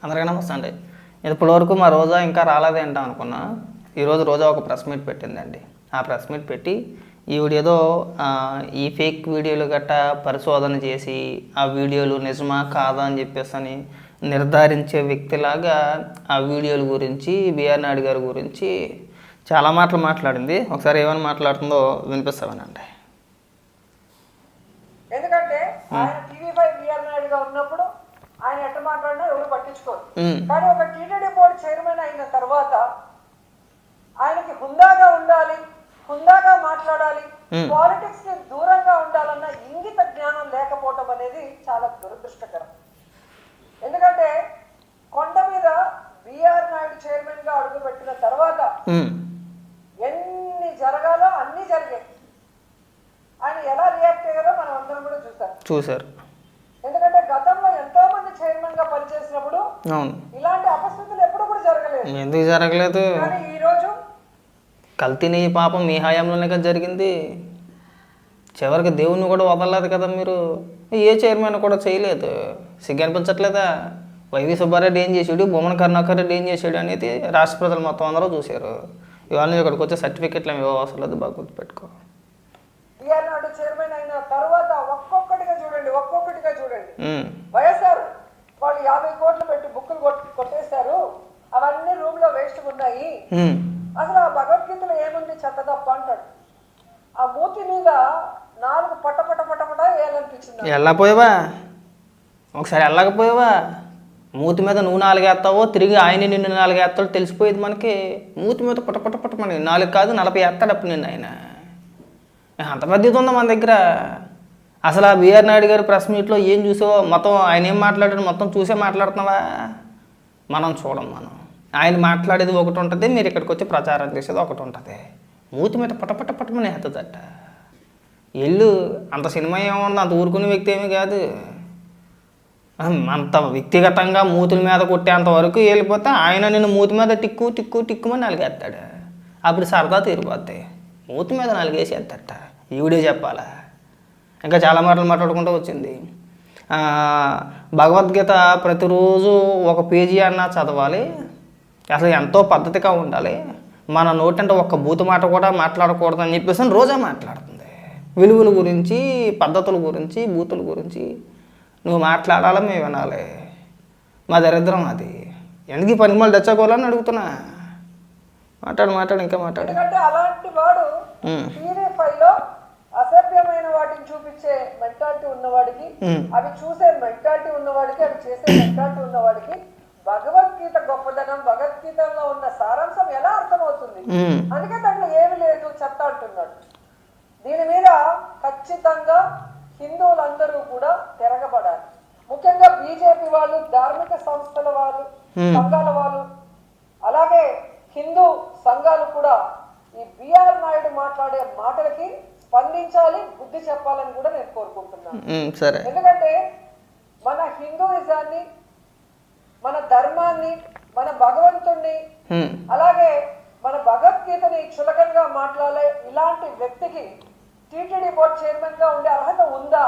అందరికీ నమస్తే అండి. ఇప్పటివరకు మా రోజా ఇంకా రాలేదేంటాం అనుకున్నా. ఈరోజు రోజా ఒక ప్రెస్ మీట్ పెట్టిందండి. ఆ ప్రెస్ మీట్ పెట్టి ఈవిడేదో ఈ ఫేక్ వీడియోలు గట్టా పరిశోధన చేసి ఆ వీడియోలు నిజమా కాదా అని చెప్పేసి అని నిర్ధారించే వ్యక్తిలాగా ఆ వీడియోల గురించి బిఆర్ నాయుడు గారి గురించి చాలా మాటలు మాట్లాడింది. ఒకసారి ఏమైనా మాట్లాడుతుందో వినిపిస్తామనండి. ఎందుకంటే ఆయన టీవీ5 బిఆర్ నాయుడుగా ఉన్నప్పుడు ఆయన ఎట్ట మాట్లాడినా ఎవరు పట్టించుకోరు. కానీ ఒక టీటీడీ బోర్డు చైర్మన్ అయిన తర్వాత ఆయనకి హుందాగా ఉండాలి, హుందాగా మాట్లాడాలి, పాలిటిక్స్ కి దూరంగా ఉండాలన్న ఇంగిత జ్ఞానం లేకపోవటం అనేది చాలా దురదృష్టకరం. ఎందుకంటే కొండ మీద బిఆర్ నాయుడు చైర్మన్ గా అడుగుపెట్టిన తర్వాత ఎన్ని జరగాలో అన్ని జరిగాయి. ఆయన ఎలా రియాక్ట్ అయ్యారో మనం అందరం కూడా చూసారు. ఎందుకంటే గతంలో ఎంతో మంది చైర్మన్ గా పనిచేసినప్పుడు ఇలాంటి అపస్థితులు ఎప్పుడు కూడా జరగలేదు. ఎందుకు జరగలేదు? కానీ ఈ రోజు కల్తీని పాపం మీ హయాంలోనే కదా జరిగింది. చివరికి దేవుణ్ణి కూడా వదలలేదు కదా మీరు. ఏ చైర్మన్ కూడా చేయలేదు. సిగ్గు అనిపించట్లేదా? వైవి సుబ్బారెడ్డి ఏం చేసాడు, భూమన కరుణాకర్ రెడ్డి ఏం చేసాడు అనేది రాష్ట్ర ప్రజలు మొత్తం అందరూ చూశారు. ఇవాళ ఇక్కడికి వచ్చే సర్టిఫికెట్లు ఏమి అవసరం లేదు, బాగా గుర్తుపెట్టుకో. బిఆర్ నాయుడు చైర్మన్ అయిన తర్వాత ఒక్కొక్కటిగా చూడండి. వైఎస్ఆర్ వాళ్ళు 50 కోట్లు పెట్టి బుక్కులు కొట్టేశారు. అవన్నీ రూమ్ లో వేస్ట్ ఉన్నాయి. అసలు ఆ భగవద్గీతలో ఏముంది చెత్త తప్ప అంటాడు. ఆ మూతి మీద 4 పట వేయాలనిపించింది. వెళ్ళపోయావా? ఒకసారి వెళ్ళకపోయావా? మూతి మీద నువ్వు 4 వేస్తావో తిరిగి ఆయన నిన్ను 4 వేస్తాడో తెలిసిపోయేది మనకి. మూతి మీద పట మనకి 4 కాదు 40 వేస్తాడు అప్పుడు నిన్ను ఆయన. అంత పెద్దది ఉందా మన దగ్గర? అసలు ఆ బిఆర్ నాయుడు గారి ప్రెస్ మీట్లో ఏం చూసావో మొత్తం ఆయన ఏం మాట్లాడాడు మొత్తం చూసే మాట్లాడుతున్నావా? మనం చూడం. ఆయన మాట్లాడేది ఒకటి ఉంటుంది, మీరు ఇక్కడికి వచ్చి ప్రచారం చేసేది ఒకటి ఉంటుంది. మూతి మీద పటమని ఎత్తదట. ఎల్లు అంత సినిమా ఏమన్నా అంత ఊరుకునే వ్యక్తి ఏమీ కాదు. అంత వ్యక్తిగతంగా మూతుల మీద కొట్టేంత వరకు వెళ్ళిపోతే ఆయన నిన్ను మూతి మీద టిక్కుమని 4 వేస్తాడు. అప్పుడు సరదా తీరిపోద్ది. మూతి మీద 4 వేసేద్దట. ఈవిడే చెప్పాలా? ఇంకా చాలా మాటలు మాట్లాడుకుంటూ వచ్చింది. భగవద్గీత ప్రతిరోజు ఒక పేజీ అన్నా చదవాలి, అసలు ఎంతో పద్ధతిగా ఉండాలి, మన నోటంటే ఒక్క బూతు మాట కూడా మాట్లాడకూడదు అని చెప్పేసి రోజా మాట్లాడుతుంది. విలువల గురించి, పద్ధతుల గురించి, బూతుల గురించి నువ్వు మాట్లాడాలి, మేము వినాలి. మా దరిద్రం అది. ఎందుకు పని మళ్ళీ తెచ్చుకోవాలని అడుగుతున్నా. మాట్లాడు ఇంకా మాట్లాడు. అలాంటి వాడు టీవీ5లో అసభ్యమైన వాటిని చూపించే మెంటాలిటీ ఉన్నవాడికి, అవి చూసే మెంటాలిటీ ఉన్నవాడికి, అవి చేసే మెంటాలిటీ ఉన్నవాడికి భగవద్గీత గొప్పదనం, భగవద్గీతలో ఉన్న సారాంశం ఎలా అర్థమవుతుంది? అందుకే దాంట్లో ఏమి లేదు చెత్త అంటున్నాడు. దీని మీద ఖచ్చితంగా హిందువులందరూ కూడా తిరగబడాలి. ముఖ్యంగా బీజేపీ వాళ్ళు, ధార్మిక సంస్థల వాళ్ళు, సంఘాల వాళ్ళు, అలాగే హిందూ సంఘాలు కూడా ఈ బిఆర్ నాయుడు మాట్లాడే మాటలకి స్పందించాలి, బుద్ధి చెప్పాలని కూడా నేను కోరుకుంటున్నాను. ఎందుకంటే మన హిందూయిజాన్ని, మన ధర్మాన్ని, మన భగవంతుణ్ణి, అలాగే మన భగవద్గీతని చులకనగా మాట్లాడే ఇలాంటి వ్యక్తికి టీటీడీ బోర్డు చైర్మన్ గా ఉండే అర్హత ఉందా?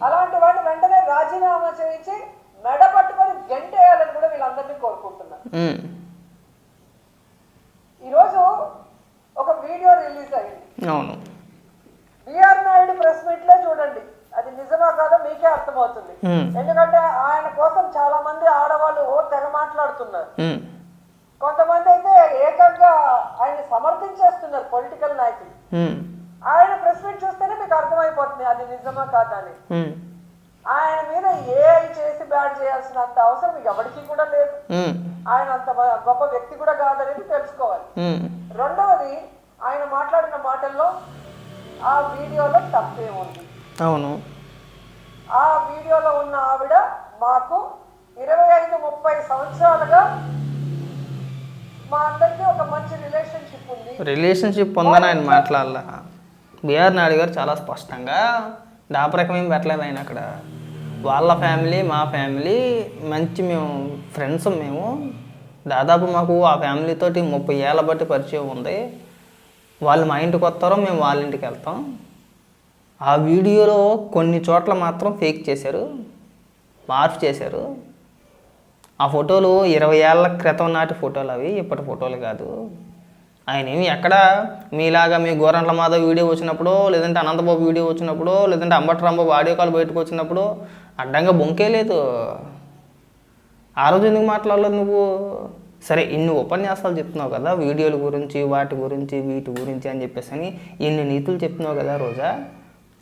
అలాంటి వాడిని వెంటనే రాజీనామా చేయించి మెడ పట్టుకొని గెంటేయాలని కూడా వీళ్ళందరినీ కోరుకుంటున్నారు. ఈరోజు ఒక వీడియో రిలీజ్ అయింది. బిఆర్ నాయుడు ప్రెస్ మీట్ లో చూడండి, అది నిజమా కాదో మీకే అర్థమవుతుంది. ఎందుకంటే ఆయన కోసం చాలా మంది ఆడవాళ్ళు తెగ మాట్లాడుతున్నారు. కొంతమంది అయితే ఏకంగా ఆయన సమర్థించేస్తున్నారు పొలిటికల్ నాయకులు. ఆయన ప్రెస్ మీట్ చూస్తేనే మీకు అర్థమైపోతుంది అది నిజమా కాదా అని. ఆయన మీద ఏఐ చేసి బ్యాన్ చేయాల్సినంత అవసరం ఎవరికి కూడా లేదు. ఆయన అంత గొప్ప వ్యక్తి కూడా కాదనేది తెలుసుకోవాలి. రెండవది, ఆయన మాట్లాడిన మాటల్లో ఆ వీడియోలో తప్పేముంది? ఆ వీడియోలో ఉన్న ఆవిడ మాకు 25-30 సంవత్సరాలుగా మా అందరికీ ఒక మంచి రిలేషన్షిప్ ఉందని ఆయన మాట్లాడాల. బిఆర్ నాయుడు గారు చాలా స్పష్టంగా దాపరకం ఏం పెట్టలేదు ఆయన. అక్కడ వాళ్ళ ఫ్యామిలీ, మా ఫ్యామిలీ మంచి, మేము ఫ్రెండ్స్. మేము దాదాపు మాకు ఆ ఫ్యామిలీతోటి 30 ఏళ్ళ బట్టి పరిచయం ఉంది. వాళ్ళు మా ఇంటికి వస్తారో మేము వాళ్ళ ఇంటికి వెళ్తాం. ఆ వీడియోలో కొన్ని చోట్ల మాత్రం ఫేక్ చేశారు, మార్పు చేశారు. ఆ ఫోటోలు 20 ఏళ్ల క్రితం నాటి ఫోటోలు అవి, ఇప్పటి ఫోటోలు కాదు. ఆయన ఏమి ఎక్కడ మీలాగా మీ గోరంట్ల మాధవ్ వీడియో వచ్చినప్పుడు, లేదంటే అనంతబాబు వీడియో వచ్చినప్పుడు, లేదంటే అంబటి రాంబాబు ఆడియో కాల్ బయటకు వచ్చినప్పుడు అడ్డంగా బొంకే లేదు. ఆ రోజు ఎందుకు మాట్లాడలేదు నువ్వు? సరే, ఇన్ని ఉపన్యాసాలు చెప్తున్నావు కదా వీడియోల గురించి, వాటి గురించి, వీటి గురించి అని చెప్పేసి అని ఇన్ని నీతులు చెప్తున్నావు కదా రోజా.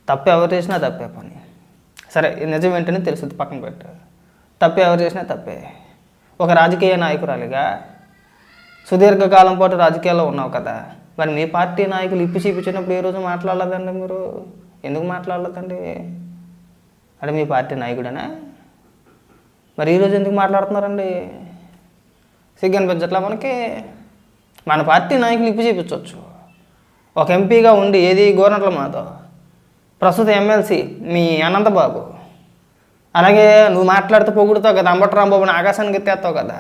తప్పు ఎవరు చేసినా తప్పే పని. సరే, నిజం ఏంటని తెలుస్తుంది, పక్కన పెట్టు. తప్పు ఎవరు చేసినా తప్పే. ఒక రాజకీయ నాయకురాలిగా సుదీర్ఘకాలం పాటు రాజకీయాల్లో ఉన్నావు కదా, మరి మీ పార్టీ నాయకులు ఇప్పి చూపించినప్పుడు ఏ రోజు మాట్లాడలేదండి మీరు? ఎందుకు మాట్లాడలేదండి? అంటే మీ పార్టీ నాయకుడేనా? మరి ఈరోజు ఎందుకు మాట్లాడుతున్నారండి? సిగ్గు అనిపించట్లా మనకి? మన పార్టీ నాయకులు ఇప్పి చూపించవచ్చు. ఒక ఎంపీగా ఉండి ఏది గోరంట్ల మాధవ్, ప్రస్తుత ఎమ్మెల్సీ మీ అనంతబాబు, అలాగే నువ్వు మాట్లాడుతూ పొగుడుతావు కదా అంబటి రాంబాబుని ఆకాశానికి ఎత్తేస్తావు కదా,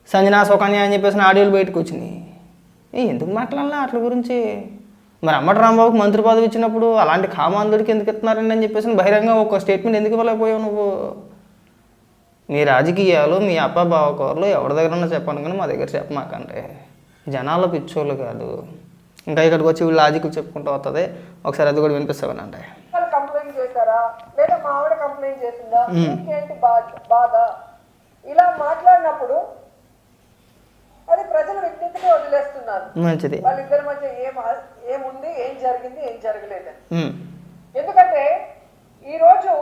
సంజనా సుకన్య అని చెప్పేసి ఆడియోలు బయటకు వచ్చినాయి. ఎందుకు మాట్లాడాలా వాటి గురించి? మరి అంబటి రాంబాబుకి మంత్రి పదవి ఇచ్చినప్పుడు అలాంటి కామాంధుడికి ఎందుకు ఇస్తున్నారండి అని చెప్పేసి బహిరంగ ఒక స్టేట్మెంట్ ఎందుకు ఇవ్వలేకపోయావు నువ్వు? మీ రాజకీయాలు, మీ అబ్బాబావకూరలు ఎవరి దగ్గర చెప్పాను కానీ మా దగ్గర చెప్పమాకంటే. జనాలు పిచ్చోళ్ళు కాదు. ఇంకా ఇక్కడికి వచ్చి వీళ్ళు లాజిక్ చెప్పుకుంటూ వస్తుంది. ఒకసారి అది కూడా వినిపిస్తామనంటే కంప్లైంట్ చేశారా లేదా మా ఆవిడ కంప్లైంట్ చేసిందా, ఇంకేంటి బాధ? ఇలా మాట్లాడినప్పుడు అది ప్రజల విజ్ఞతకి వదిలేస్తున్నారు. మంచిది. వాళ్ళిద్దరి మధ్య ఏముంది, ఏం జరిగింది, ఏం జరగలేదని. ఎందుకంటే ఈరోజు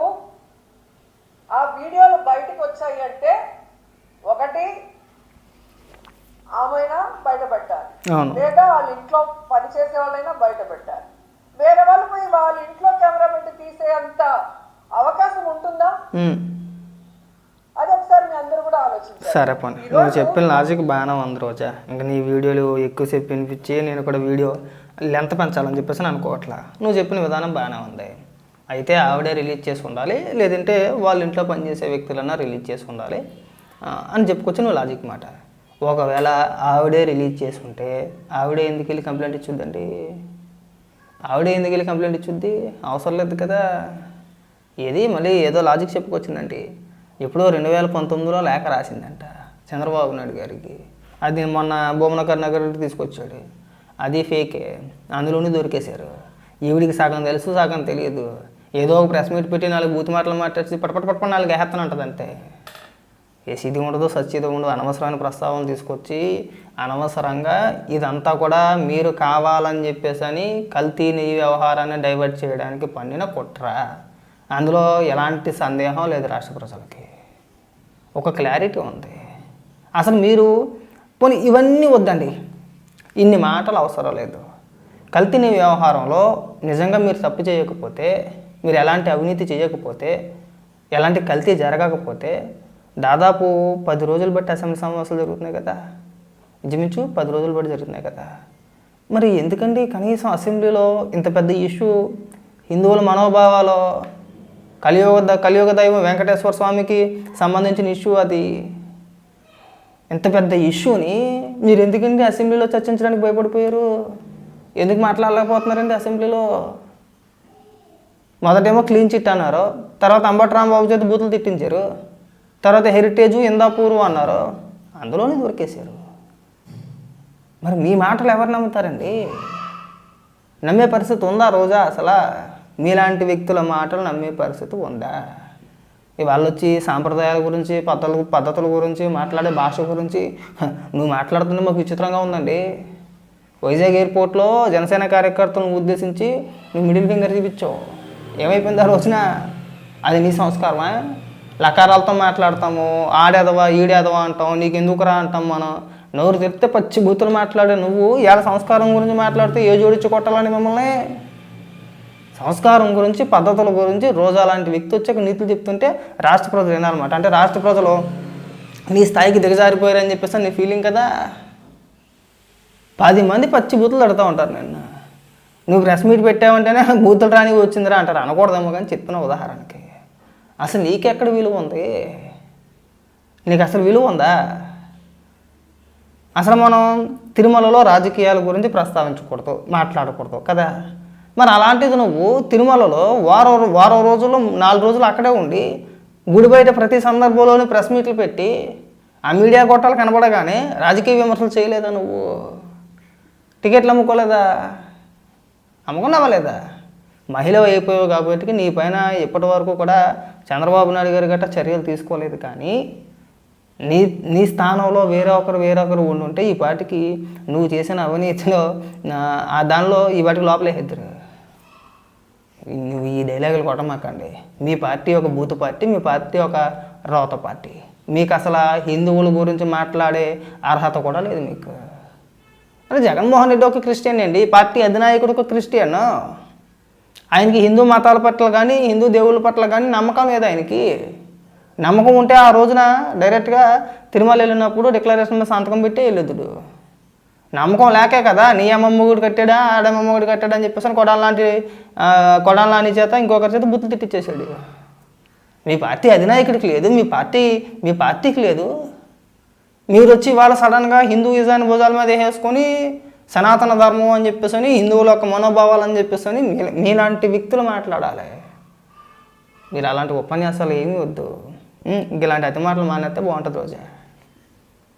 ఆ వీడియోలు బయటకు వచ్చాయి అంటే ఒకటి ఆమెనా బయటపెట్టాలి, లేదా వాళ్ళ ఇంట్లో పనిచేసే వాళ్ళైనా బయటపెట్టాలి. వేరే వాళ్ళు పోయి వాళ్ళ ఇంట్లో కెమెరా పెట్టి తీసే అంత అవకాశం ఉంటుందా? అది ఒకసారి మీ అందరూ కూడా ఆలోచించారు. సరే పని, నువ్వు చెప్పిన లాజిక్ బాగానే ఉంది రోజా. ఇంకా నీ వీడియోలు ఎక్కువసేపు వినిపించి నేను కూడా వీడియో లెంత్ పెంచాలని చెప్పేసి నేను అనుకోవట్లా. నువ్వు చెప్పిన విధానం బాగానే ఉంది. అయితే ఆవిడే రిలీజ్ చేసి ఉండాలి, లేదంటే వాళ్ళ ఇంట్లో పనిచేసే వ్యక్తులన్నా రిలీజ్ చేసి ఉండాలి అని చెప్పుకొచ్చి నువ్వు లాజిక్ మాట. ఒకవేళ ఆవిడే రిలీజ్ చేసి ఉంటే ఆవిడే ఎందుకు వెళ్ళి కంప్లైంట్ ఇచ్చుద్దండి? ఆవిడే ఎందుకు వెళ్ళి కంప్లైంట్ ఇచ్చుద్ది? అవసరం లేదు కదా. ఏది మళ్ళీ ఏదో లాజిక్ చెప్పుకొచ్చిందండి. ఎప్పుడో 2019లో లేఖ రాసిందంట చంద్రబాబు నాయుడు గారికి. అది మొన్న భూమన కరుణాకర్ తీసుకొచ్చాడు. అది ఫేకే, అందులోనే దొరికేశారు. ఈవిడికి సగం తెలుసు, సగం తెలియదు. ఏదో ఒక ప్రెస్ మీట్ పెట్టి 4 బూతు మాటలు మాట్లాడి పటపట 4 వేహేత్తన ఉంటుందంటే. ఏసీది ఉండదు, సచ్చిది ఉండదు. అనవసరమైన ప్రస్తావన తీసుకొచ్చి అనవసరంగా ఇదంతా కూడా మీరు కావాలని చెప్పేసి అని కల్తీ నెయ్యి వ్యవహారాన్ని డైవర్ట్ చేయడానికి పన్నిన కుట్ర. అందులో ఎలాంటి సందేహం లేదు. రాష్ట్ర ప్రజలకి ఒక క్లారిటీ ఉంది. అసలు మీరు పోనీ ఇవన్నీ వద్దండి, ఇన్ని మాటలు అవసరం లేదు. కల్తీ నెయ్యి వ్యవహారంలో నిజంగా మీరు తప్పు చేయకపోతే, మీరు ఎలాంటి అవినీతి చేయకపోతే, ఎలాంటి కల్తీ జరగకపోతే దాదాపు 10 రోజులు బట్టి అసెంబ్లీ సమావేశాలు జరుగుతున్నాయి కదా, ఇంచుమించు 10 రోజులు బట్టి జరుగుతున్నాయి కదా. మరి ఎందుకండి కనీసం అసెంబ్లీలో ఇంత పెద్ద ఇష్యూ, హిందువుల మనోభావాలు, కలియుగ దైవం వెంకటేశ్వర స్వామికి సంబంధించిన ఇష్యూ, అది ఎంత పెద్ద ఇష్యూని మీరు ఎందుకండి అసెంబ్లీలో చర్చించడానికి భయపడిపోయారు? ఎందుకు మాట్లాడలేకపోతున్నారండి అసెంబ్లీలో? మొదటేమో క్లీన్ చిట్ అన్నారు, తర్వాత అంబటి రాంబాబు చేత బూతులు తిట్టించారు, తర్వాత హెరిటేజు ఇందాపూరు అన్నారు, అందులోనే దొరికేశారు. మరి మీ మాటలు ఎవరు నమ్ముతారండి? నమ్మే పరిస్థితి ఉందా రోజా? అసలు మీలాంటి వ్యక్తుల మాటలు నమ్మే పరిస్థితి ఉందా? ఇవాళ వచ్చి సాంప్రదాయాల గురించి, పద్ధతుల గురించి, మాట్లాడే భాష గురించి నువ్వు మాట్లాడుతుంటే మాకు విచిత్రంగా ఉందండి. వైజాగ్ ఎయిర్పోర్ట్లో జనసేన కార్యకర్తలను ఉద్దేశించి నువ్వు మిడిల్ ఫింగర్ చూపించావు. ఏమైపోయింది ఆ రోజున? అది నీ సంస్కారమా? లకారాలతో మాట్లాడతాము, ఆడేదవా ఈడేదవా అంటాం, నీకు ఎందుకురా అంటాం. మనం నోరు తెరిస్తే పచ్చి బూతులు మాట్లాడే నువ్వు ఏళ్ళ సంస్కారం గురించి మాట్లాడితే ఏ జోడించి కొట్టాలని మిమ్మల్ని? సంస్కారం గురించి, పద్ధతుల గురించి రోజా లాంటి వ్యక్తి వచ్చాక నీతులు చెప్తుంటే రాష్ట్ర ప్రజలు వినాలన్నమాట. అంటే రాష్ట్ర ప్రజలు నీ స్థాయికి దిగజారిపోయారని చెప్పేసి నీ ఫీలింగ్ కదా. 10 మంది పచ్చి బూతులు తడుతూ ఉంటారు. నువ్వు ప్రెస్ మీట్ పెట్టావంటేనే బూతులు రాని వచ్చిందిరా అంటారు. అనకూడదేమో కానీ చెప్తున్నా ఉదాహరణకి. అసలు నీకెక్కడ విలువ ఉంది? నీకు అసలు విలువ ఉందా? అసలు మనం తిరుమలలో రాజకీయాల గురించి ప్రస్తావించకూడదు, మాట్లాడకూడదు కదా. మరి అలాంటిది నువ్వు తిరుమలలో వారం రోజులు 4 రోజులు అక్కడే ఉండి గుడి బయట ప్రతి సందర్భంలోనూ ప్రెస్ మీట్లు పెట్టి ఆ మీడియా గొట్టాలు కనబడగానే రాజకీయ విమర్శలు చేయలేదా నువ్వు? టికెట్లు అమ్ముకోలేదా? అమ్ముకున్నావా లేదా? మహిళ అయిపోయావు కాబట్టి నీ పైన ఇప్పటి వరకు కూడా చంద్రబాబు నాయుడు గారు గట్రా చర్యలు తీసుకోలేదు. కానీ నీ నీ స్థానంలో వేరే ఒకరు ఉండుంటే ఈ పార్టీకి నువ్వు చేసిన అవినీతిలో ఆ దానిలో ఈ వాటికి లోపలేద్దరు. నువ్వు ఈ డైలాగులు కొట్టమాకండి. మీ పార్టీ ఒక బూతు పార్టీ, మీ పార్టీ ఒక రోత పార్టీ. మీకు అసలు హిందువుల గురించి మాట్లాడే అర్హత కూడా లేదు మీకు. అంటే జగన్మోహన్ రెడ్డి ఒక క్రిస్టియన్ అండి, పార్టీ అధినాయకుడు ఒక క్రిస్టియన్. ఆయనకి హిందూ మతాల పట్ల కానీ హిందూ దేవుళ్ళ పట్ల కానీ నమ్మకం లేదు. ఆయనకి నమ్మకం ఉంటే ఆ రోజున డైరెక్ట్గా తిరుమల వెళ్ళినప్పుడు డిక్లరేషన్ మీద సంతకం పెట్టి వెళ్ళొద్దుడు. నమ్మకం లేకే కదా నీ అమ్మమ్మ గుడి కట్టాడా ఆడమ్మమ్మ గుడి కట్టాడా అని చెప్పేసి కొడాలని చేత ఇంకొకరి చేత బుద్ధులు తిట్టించేశాడు. మీ పార్టీ అధినాయకుడికి లేదు, మీ పార్టీకి లేదు. మీరు వచ్చి వాళ్ళ సడన్గా హిందూయిజాన్ని భుజాల మీద వేసుకొని సనాతన ధర్మం అని చెప్పేసి హిందువుల యొక్క మనోభావాలు అని చెప్పేసి మీలాంటి వ్యక్తులు మాట్లాడాలి. మీరు అలాంటి ఉపన్యాసాలు ఏమీ వద్దు. ఇలాంటి అతి మాటలు మానేస్తే బాగుంటుంది రోజా.